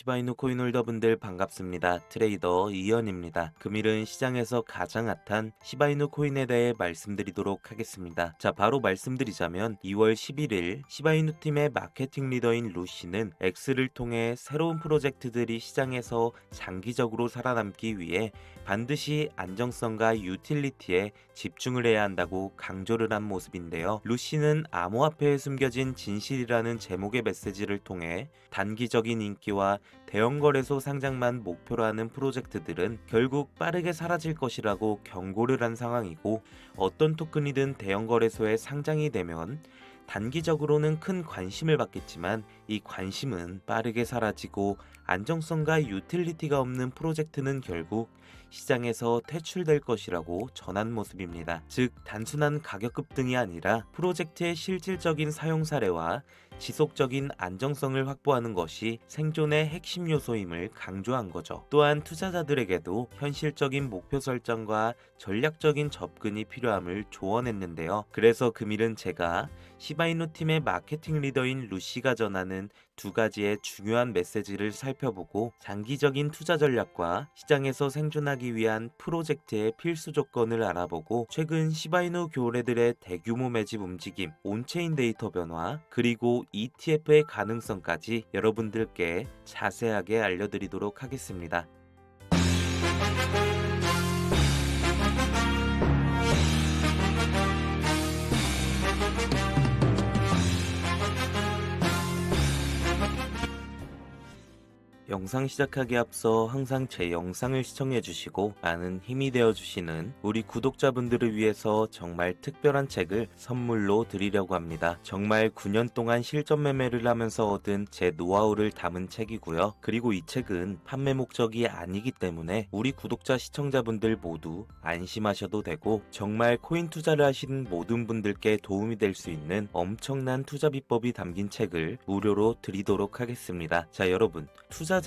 시바이누 코인 홀더분들 반갑습니다. 트레이더 이현입니다. 금일은 시장에서 가장 핫한 시바이누 코인에 대해 말씀드리도록 하겠습니다. 자, 바로 말씀드리자면 2월 11일 시바이누 팀의 마케팅 리더인 루시는 X를 통해 새로운 프로젝트들이 시장에서 장기적으로 살아남기 위해 반드시 안정성과 유틸리티에 집중을 해야 한다고 강조를 한 모습인데요. 루시는 암호화폐에 숨겨진 진실이라는 제목의 메시지를 통해 단기적인 인기와 대형 거래소 상장만 목표로 하는 프로젝트들은 결국 빠르게 사라질 것이라고 경고를 한 상황이고, 어떤 토큰이든 대형 거래소에 상장이 되면 단기적으로는 큰 관심을 받겠지만 이 관심은 빠르게 사라지고 안정성과 유틸리티가 없는 프로젝트는 결국 시장에서 퇴출될 것이라고 전한 모습입니다. 즉, 단순한 가격 급등이 아니라 프로젝트의 실질적인 사용 사례와 지속적인 안정성을 확보하는 것이 생존의 핵심 요소임을 강조한 거죠. 또한 투자자들에게도 현실적인 목표 설정과 전략적인 접근이 필요함을 조언했는데요. 그래서 금일은 제가 시바이누 팀의 마케팅 리더인 루시가 전하는 두 가지의 중요한 메시지를 살펴보고 장기적인 투자 전략과 시장에서 생존하기 위한 프로젝트의 필수 조건을 알아보고 최근 시바이누 교래들의 대규모 매집 움직임, 온체인 데이터 변화, 그리고 ETF의 가능성까지 여러분들께 자세하게 알려드리도록 하겠습니다. 영상 시작하기에 앞서 항상 제 영상을 시청해주시고 많은 힘이 되어주시는 우리 구독자분들을 위해서 정말 특별한 책을 선물로 드리려고 합니다. 정말 9년 동안 실전 매매를 하면서 얻은 제 노하우를 담은 책이고요. 그리고 이 책은 판매 목적이 아니기 때문에 우리 구독자 시청자분들 모두 안심하셔도 되고, 정말 코인 투자를 하시는 모든 분들께 도움이 될 수 있는 엄청난 투자 비법이 담긴 책을 무료로 드리도록 하겠습니다. 자, 여러분, 투자자가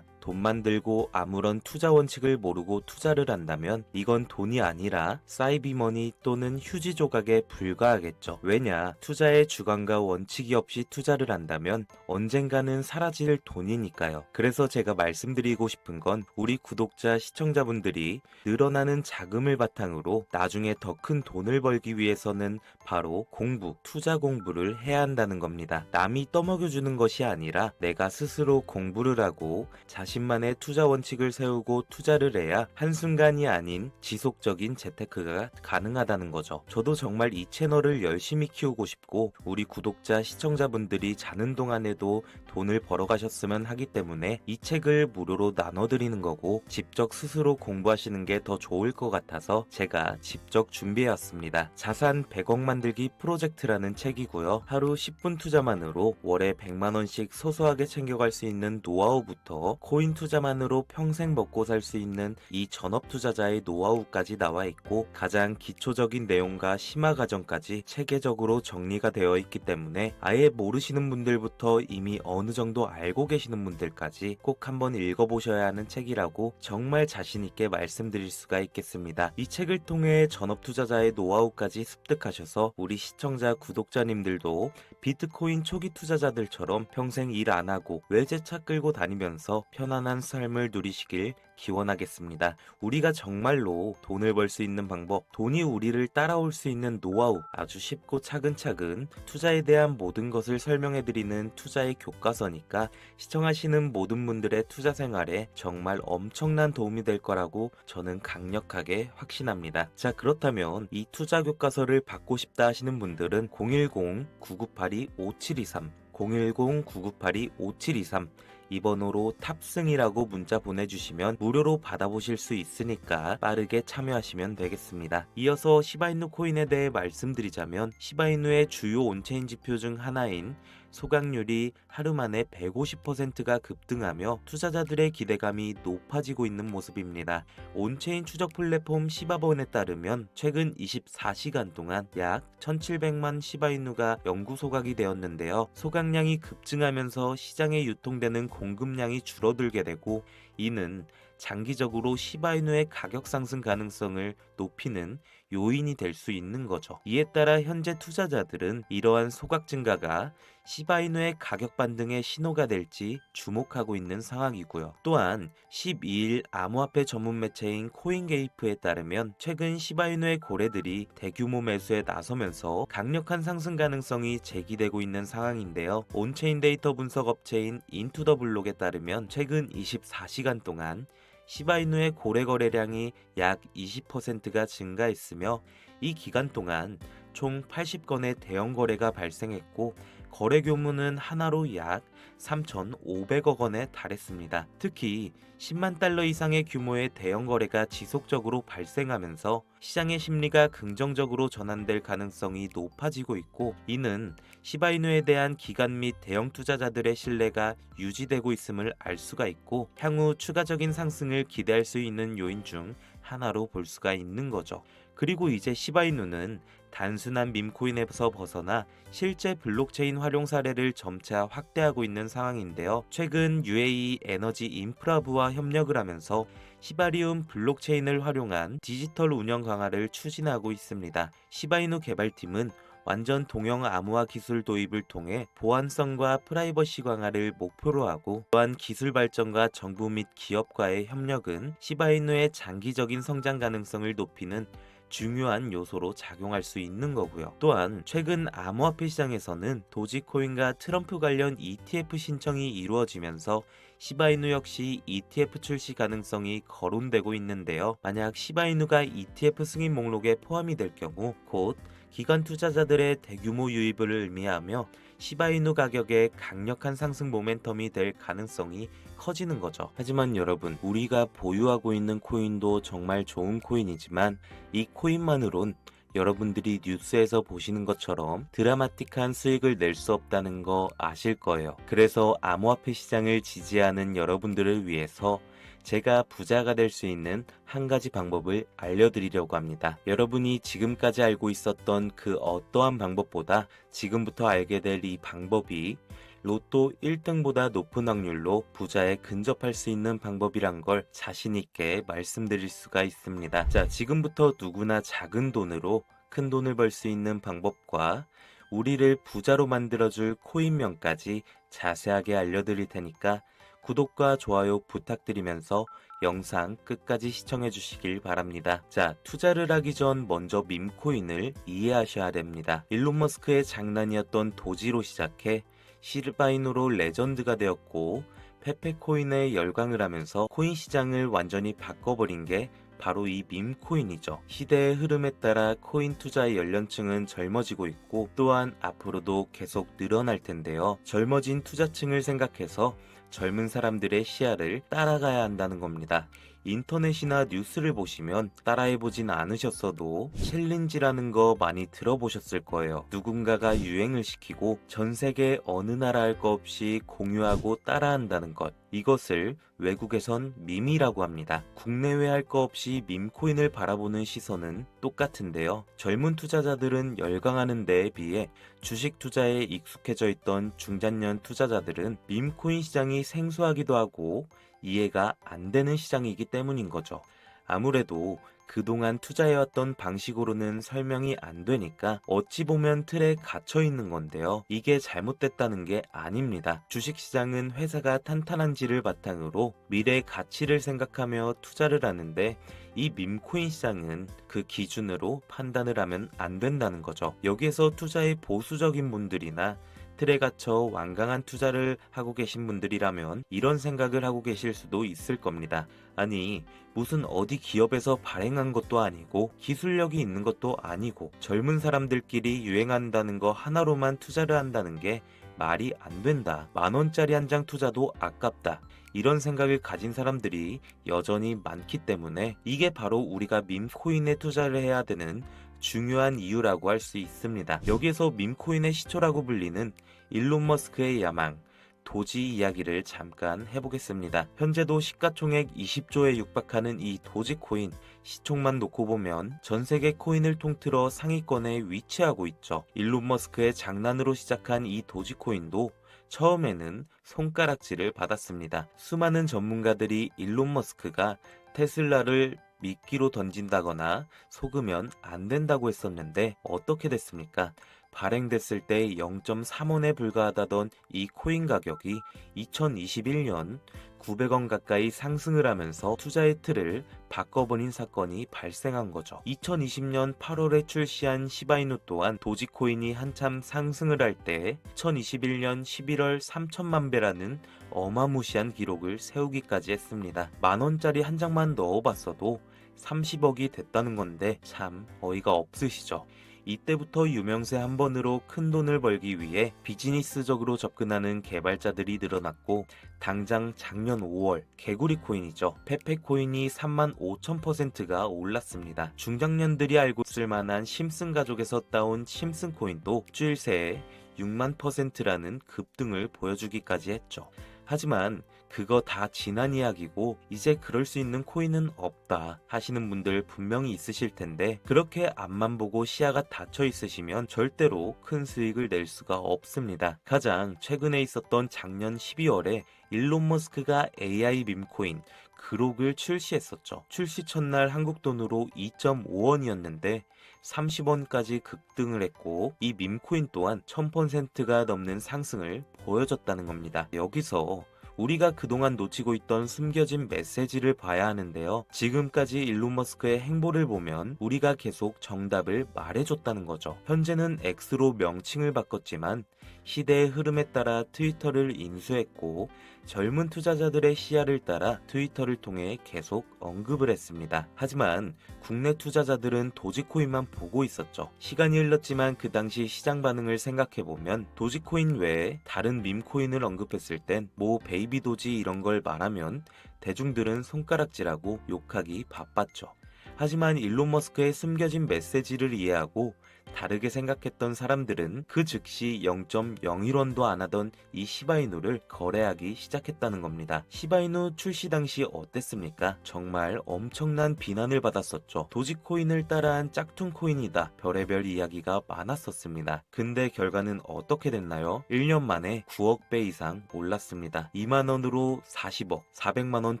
돈 만들고 아무런 투자 원칙을 모르고 투자를 한다면 이건 돈이 아니라 사이비머니 또는 휴지 조각에 불과하겠죠. 왜냐, 투자의 주관과 원칙이 없이 투자를 한다면 언젠가는 사라질 돈이니까요. 그래서 제가 말씀드리고 싶은 건 우리 구독자 시청자분들이 늘어나는 자금을 바탕으로 나중에 더 큰 돈을 벌기 위해서는 바로 공부, 투자 공부를 해야 한다는 겁니다. 남이 떠먹여주는 것이 아니라 내가 스스로 공부를 하고 자신만의 투자 원칙을 세우고 투자를 해야 한순간이 아닌 지속적인 재테크가 가능하다는 거죠. 저도 정말 이 채널을 열심히 키우고 싶고 우리 구독자 시청자분들이 자는 동안에도 돈을 벌어가셨으면 하기 때문에 이 책을 무료로 나눠드리는 거고, 직접 스스로 공부하시는 게 더 좋을 것 같아서 제가 직접 준비해왔습니다. 자산 100억 만들기 프로젝트라는 책이고요. 하루 10분 투자만으로 월에 100만원씩 소소하게 챙겨갈 수 있는 노하우부터 코인 투자만으로 평생 먹고 살 수 있는 이 전업 투자자의 노하우까지 나와 있고, 가장 기초적인 내용과 심화 과정까지 체계적으로 정리가 되어 있기 때문에 아예 모르시는 분들부터 이미 어느 정도 알고 계시는 분들까지 꼭 한번 읽어보셔야 하는 책이라고 정말 자신있게 말씀드릴 수가 있겠습니다. 이 책을 통해 전업 투자자의 노하우까지 습득하셔서 우리 시청자 구독자님들도 비트코인 초기 투자자들처럼 평생 일 안 하고 외제차 끌고 다니면서 편안한 삶을 누리시길 기원하겠습니다. 우리가 정말로 돈을 벌 수 있는 방법, 돈이 우리를 따라올 수 있는 노하우, 아주 쉽고 차근차근 투자에 대한 모든 것을 설명해드리는 투자의 교과서니까 시청하시는 모든 분들의 투자 생활에 정말 엄청난 도움이 될 거라고 저는 강력하게 확신합니다. 자, 그렇다면 이 투자 교과서를 받고 싶다 하시는 분들은 010-9982-5723 010-9982-5723 이 번호로 탑승이라고 문자 보내주시면 무료로 받아보실 수 있으니까 빠르게 참여하시면 되겠습니다. 이어서 시바이누 코인에 대해 말씀드리자면 시바이누의 주요 온체인 지표 중 하나인 소각률이 하루 만에 150%가 급등하며 투자자들의 기대감이 높아지고 있는 모습입니다. 온체인 추적 플랫폼 시바본에 따르면 최근 24시간 동안 약 1700만 시바이누가 영구 소각이 되었는데요. 소각량이 급증하면서 시장에 유통되는 공급량이 줄어들게 되고, 이는 장기적으로 시바이누의 가격 상승 가능성을 높이는 요인이 될 수 있는 거죠. 이에 따라 현재 투자자들은 이러한 소각 증가가 시바이누의 가격 반등의 신호가 될지 주목하고 있는 상황이고요. 또한 12일 암호화폐 전문 매체인 코인게이프에 따르면 최근 시바이누의 고래들이 대규모 매수에 나서면서 강력한 상승 가능성이 제기되고 있는 상황인데요. 온체인 데이터 분석 업체인 인투더블록에 따르면 최근 24시간 동안 시바이누의 고래 거래량이 약 20%가 증가했으며 이 기간 동안 총 80건의 대형 거래가 발생했고 거래 규모는 하나로 약 3,500억 원에 달했습니다. 특히 10만 달러 이상의 규모의 대형 거래가 지속적으로 발생하면서 시장의 심리가 긍정적으로 전환될 가능성이 높아지고 있고, 이는 시바이누에 대한 기관 및 대형 투자자들의 신뢰가 유지되고 있음을 알 수가 있고 향후 추가적인 상승을 기대할 수 있는 요인 중 하나로 볼 수가 있는 거죠. 그리고 이제 시바이누는 단순한 밈코인에서 벗어나 실제 블록체인 활용 사례를 점차 확대하고 있는 상황인데요. 최근 UAE 에너지 인프라부와 협력을 하면서 시바리움 블록체인을 활용한 디지털 운영 강화를 추진하고 있습니다. 시바이누 개발팀은 완전 동형 암호화 기술 도입을 통해 보안성과 프라이버시 강화를 목표로 하고, 또한 기술 발전과 정부 및 기업과의 협력은 시바이누의 장기적인 성장 가능성을 높이는 중요한 요소로 작용할 수 있는 거고요. 또한 최근 암호화폐 시장에서는 도지코인과 트럼프 관련 ETF 신청이 이루어지면서 시바이누 역시 ETF 출시 가능성이 거론되고 있는데요. 만약 시바이누가 ETF 승인 목록에 포함이 될 경우 곧 기관 투자자들의 대규모 유입을 의미하며 시바이누 가격의 강력한 상승 모멘텀이 될 가능성이 커지는 거죠. 하지만 여러분, 우리가 보유하고 있는 코인도 정말 좋은 코인이지만 이 코인만으론 여러분들이 뉴스에서 보시는 것처럼 드라마틱한 수익을 낼 수 없다는 거 아실 거예요. 그래서 암호화폐 시장을 지지하는 여러분들을 위해서 제가 부자가 될 수 있는 한 가지 방법을 알려드리려고 합니다. 여러분이 지금까지 알고 있었던 그 어떠한 방법보다 지금부터 알게 될 이 방법이 로또 1등보다 높은 확률로 부자에 근접할 수 있는 방법이란 걸 자신있게 말씀드릴 수가 있습니다. 자, 지금부터 누구나 작은 돈으로 큰 돈을 벌 수 있는 방법과 우리를 부자로 만들어줄 코인명까지 자세하게 알려드릴 테니까 구독과 좋아요 부탁드리면서 영상 끝까지 시청해 주시길 바랍니다. 자, 투자를 하기 전 먼저 밈코인을 이해하셔야 됩니다. 일론 머스크의 장난이었던 도지로 시작해 시바이누로 레전드가 되었고 페페코인에 열광을 하면서 코인 시장을 완전히 바꿔버린 게 바로 이 밈코인이죠. 시대의 흐름에 따라 코인 투자의 연령층은 젊어지고 있고 또한 앞으로도 계속 늘어날 텐데요. 젊어진 투자층을 생각해서 젊은 사람들의 시야를 따라가야 한다는 겁니다. 인터넷이나 뉴스를 보시면 따라해보진 않으셨어도 챌린지라는 거 많이 들어보셨을 거예요. 누군가가 유행을 시키고 전 세계 어느 나라 할 거 없이 공유하고 따라한다는 것. 이것을 외국에선 밈이라고 합니다. 국내외 할 거 없이 밈코인을 바라보는 시선은 똑같은데요. 젊은 투자자들은 열광하는 데에 비해 주식 투자에 익숙해져 있던 중장년 투자자들은 밈코인 시장이 생소하기도 하고 이해가 안 되는 시장이기 때문인 거죠. 아무래도 그동안 투자해왔던 방식으로는 설명이 안 되니까 어찌 보면 틀에 갇혀 있는 건데요. 이게 잘못됐다는 게 아닙니다. 주식시장은 회사가 탄탄한지를 바탕으로 미래의 가치를 생각하며 투자를 하는데 이 밈코인 시장은 그 기준으로 판단을 하면 안 된다는 거죠. 여기에서 투자에 보수적인 분들이나 틀에 갇혀 완강한 투자를 하고 계신 분들이라면 이런 생각을 하고 계실 수도 있을 겁니다. 아니, 무슨 어디 기업에서 발행한 것도 아니고 기술력이 있는 것도 아니고 젊은 사람들끼리 유행한다는 거 하나로만 투자를 한다는 게 말이 안 된다. 10,000원짜리 한 장 투자도 아깝다. 이런 생각을 가진 사람들이 여전히 많기 때문에 이게 바로 우리가 밈코인에 투자를 해야 되는 중요한 이유라고 할 수 있습니다. 여기에서 밈코인의 시초라고 불리는 일론 머스크의 야망, 도지 이야기를 잠깐 해보겠습니다. 현재도 시가총액 20조에 육박하는 이 도지코인, 시총만 놓고 보면 전 세계 코인을 통틀어 상위권에 위치하고 있죠. 일론 머스크의 장난으로 시작한 이 도지코인도 처음에는 손가락질을 받았습니다. 수많은 전문가들이 일론 머스크가 테슬라를 미끼로 던진다거나 속으면 안 된다고 했었는데 어떻게 됐습니까? 발행됐을 때 0.3원에 불과하다던 이 코인 가격이 2021년 900원 가까이 상승을 하면서 투자의 틀을 바꿔버린 사건이 발생한 거죠. 2020년 8월에 출시한 시바이누 또한 도지코인이 한참 상승을 할 때 2021년 11월 3천만 배라는 어마무시한 기록을 세우기까지 했습니다. 만원짜리 한 장만 넣어봤어도 30억이 됐다는 건데 참 어이가 없으시죠. 이때부터 유명세 한 번으로 큰 돈을 벌기 위해 비즈니스적으로 접근하는 개발자들이 늘어났고, 당장 작년 5월 개구리 코인이죠. 페페코인이 35,000%가 올랐습니다. 중장년들이 알고 있을 만한 심슨 가족에서 따온 심슨 코인도 일주일 새에 6만%라는 급등을 보여주기까지 했죠. 하지만 그거 다 지난 이야기고 이제 그럴 수 있는 코인은 없다 하시는 분들 분명히 있으실 텐데, 그렇게 앞만 보고 시야가 닫혀 있으시면 절대로 큰 수익을 낼 수가 없습니다. 가장 최근에 있었던 작년 12월에 일론 머스크가 AI 밈코인 그록을 출시했었죠. 출시 첫날 한국 돈으로 2.5원이었는데 30원까지 급등을 했고, 이 밈코인 또한 1000%가 넘는 상승을 보여줬다는 겁니다. 여기서 우리가 그동안 놓치고 있던 숨겨진 메시지를 봐야 하는데요. 지금까지 일론 머스크의 행보를 보면 우리가 계속 정답을 말해줬다는 거죠. 현재는 X로 명칭을 바꿨지만 시대의 흐름에 따라 트위터를 인수했고, 젊은 투자자들의 시야를 따라 트위터를 통해 계속 언급을 했습니다. 하지만 국내 투자자들은 도지코인만 보고 있었죠. 시간이 흘렀지만 그 당시 시장 반응을 생각해보면 도지코인 외에 다른 밈코인을 언급했을 땐 뭐 베이비 도지 이런 걸 말하면 대중들은 손가락질하고 욕하기 바빴죠. 하지만 일론 머스크의 숨겨진 메시지를 이해하고 다르게 생각했던 사람들은 그 즉시 0.01원도 안 하던 이 시바이누를 거래하기 시작했다는 겁니다. 시바이누 출시 당시 어땠습니까? 정말 엄청난 비난을 받았었죠. 도지코인을 따라한 짝퉁 코인이다. 별의별 이야기가 많았었습니다. 근데 결과는 어떻게 됐나요? 1년 만에 9억 배 이상 올랐습니다. 2만원으로 40억, 400만원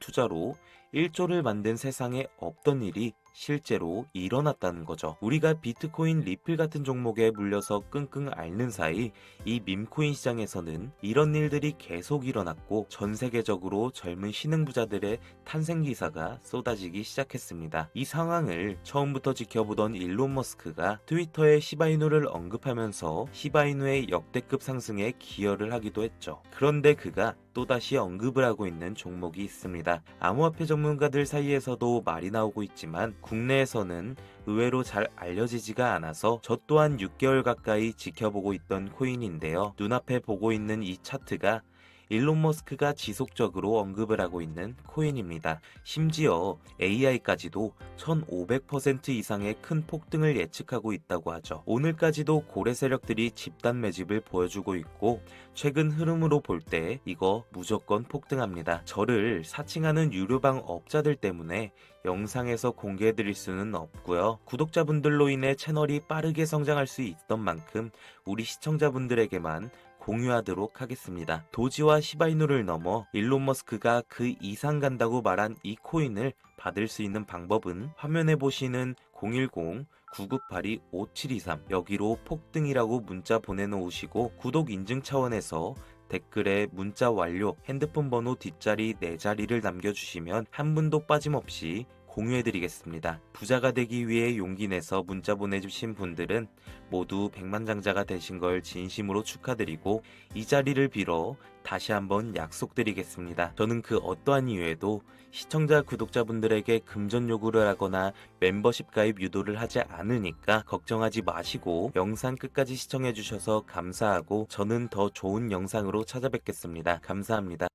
투자로 1조를 만든 세상에 없던 일이 실제로 일어났다는 거죠. 우리가 비트코인, 리플 같은 종목에 물려서 끙끙 앓는 사이 이 밈코인 시장에서는 이런 일들이 계속 일어났고, 전 세계적으로 젊은 신흥부자들의 탄생 기사가 쏟아지기 시작했습니다. 이 상황을 처음부터 지켜보던 일론 머스크가 트위터에 시바이누를 언급하면서 시바이누의 역대급 상승에 기여를 하기도 했죠. 그런데 그가 또다시 언급을 하고 있는 종목이 있습니다. 암호화폐 전문가들 사이에서도 말이 나오고 있지만 국내에서는 의외로 잘 알려지지가 않아서 저 또한 6개월 가까이 지켜보고 있던 코인인데요. 눈앞에 보고 있는 이 차트가 일론 머스크가 지속적으로 언급을 하고 있는 코인입니다. 심지어 AI까지도 1500% 이상의 큰 폭등을 예측하고 있다고 하죠. 오늘까지도 고래 세력들이 집단 매집을 보여주고 있고, 최근 흐름으로 볼 때 이거 무조건 폭등합니다. 저를 사칭하는 유료방 업자들 때문에 영상에서 공개해드릴 수는 없고요. 구독자분들로 인해 채널이 빠르게 성장할 수 있던 만큼 우리 시청자분들에게만 공유하도록 하겠습니다. 도지와 시바이누를 넘어 일론 머스크가 그 이상 간다고 말한 이 코인을 받을 수 있는 방법은 화면에 보시는 010-9982-5723 여기로 폭등이라고 문자 보내놓으시고, 구독 인증 차원에서 댓글에 문자 완료, 핸드폰 번호 뒷자리 4자리를 남겨주시면 한 분도 빠짐없이 공유해드리겠습니다. 부자가 되기 위해 용기 내서 문자 보내주신 분들은 모두 백만장자가 되신 걸 진심으로 축하드리고, 이 자리를 빌어 다시 한번 약속드리겠습니다. 저는 그 어떠한 이유에도 시청자 구독자분들에게 금전 요구를 하거나 멤버십 가입 유도를 하지 않으니까 걱정하지 마시고 영상 끝까지 시청해주셔서 감사하고, 저는 더 좋은 영상으로 찾아뵙겠습니다. 감사합니다.